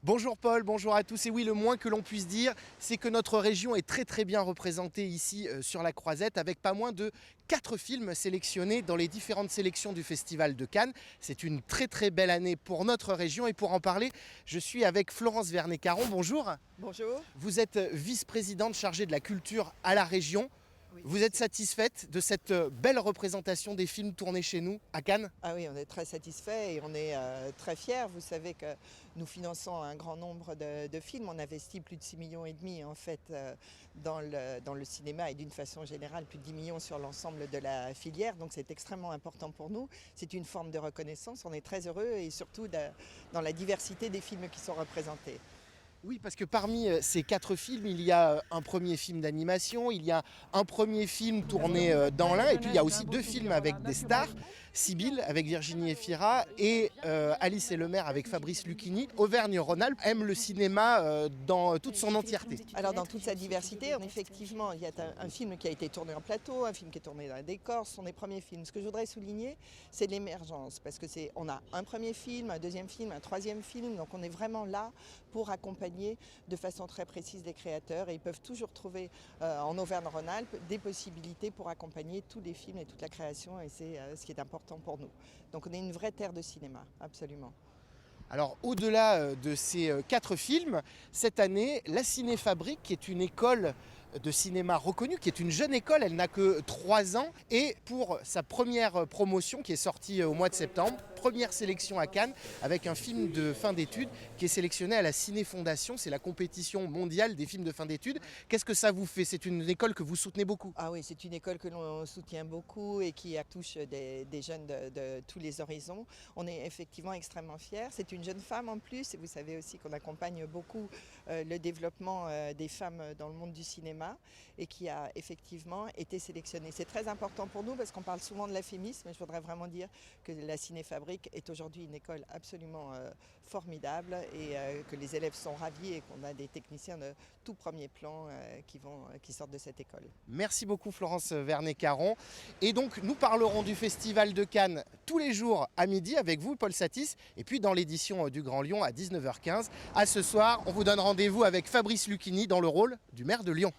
Bonjour Paul, bonjour à tous. Et oui, le moins que l'on puisse dire, c'est que notre région est très bien représentée ici sur la Croisette avec pas moins de 4 films sélectionnés dans les différentes sélections du Festival de Cannes. C'est une très belle année pour notre région et pour en parler, je suis avec Florence Vernet-Caron. Bonjour. Bonjour. Vous êtes vice-présidente chargée de la culture à la région. Oui, Vous êtes satisfaite de cette belle représentation des films tournés chez nous à Cannes? Ah oui, on est très satisfait et on est très fiers. Vous savez que nous finançons un grand nombre de films. On investit plus de 6,5 millions en fait dans le cinéma et d'une façon générale plus de 10 millions sur l'ensemble de la filière. Donc c'est extrêmement important pour nous. C'est une forme de reconnaissance. On est très heureux et surtout dans la diversité des films qui sont représentés. Oui, parce que parmi ces 4 films, il y a un premier film d'animation, il y a un premier film tourné dans l'Ain, et puis il y a aussi 2 films avec des stars, Sibylle avec Virginie Efira et Alice et le maire avec Fabrice Lucchini. Auvergne-Rhône-Alpes aime le cinéma dans toute son entièreté. Alors dans toute sa diversité, effectivement, il y a un film qui a été tourné en plateau, un film qui est tourné dans un décor, ce sont des premiers films. Ce que je voudrais souligner, c'est l'émergence, parce que on a un premier film, un deuxième film, un troisième film, donc on est vraiment là pour accompagner de façon très précise les créateurs et ils peuvent toujours trouver en Auvergne-Rhône-Alpes des possibilités pour accompagner tous les films et toute la création et c'est ce qui est important pour nous. Donc on est une vraie terre de cinéma, absolument. Alors au-delà de ces 4 films, cette année, la Cinéfabrique, qui est une école de cinéma reconnue, qui est une jeune école, elle n'a que 3 ans, et pour sa première promotion qui est sortie au mois de septembre, première sélection à Cannes, avec un film de fin d'études qui est sélectionné à la Ciné Fondation, c'est la compétition mondiale des films de fin d'études. Qu'est-ce que ça vous fait? C'est une école que vous soutenez beaucoup? Ah oui, c'est une école que l'on soutient beaucoup et qui touche des jeunes de tous les horizons. On est effectivement extrêmement fiers. C'est une jeune femme en plus et vous savez aussi qu'on accompagne beaucoup le développement des femmes dans le monde du cinéma et qui a effectivement été sélectionnée. C'est très important pour nous parce qu'on parle souvent de l'euphémisme mais je voudrais vraiment dire que la Cinéfabrique est aujourd'hui une école absolument formidable et que les élèves sont ravis et qu'on a des techniciens de tout premier plan qui sortent de cette école. Merci beaucoup Florence Vernet-Caron. Et donc nous parlerons du Festival de Cannes tous les jours à midi avec vous Paul Satis et puis dans l'édition du Grand Lyon à 19h15. À ce soir, on vous donne rendez-vous avec Fabrice Lucchini dans le rôle du maire de Lyon.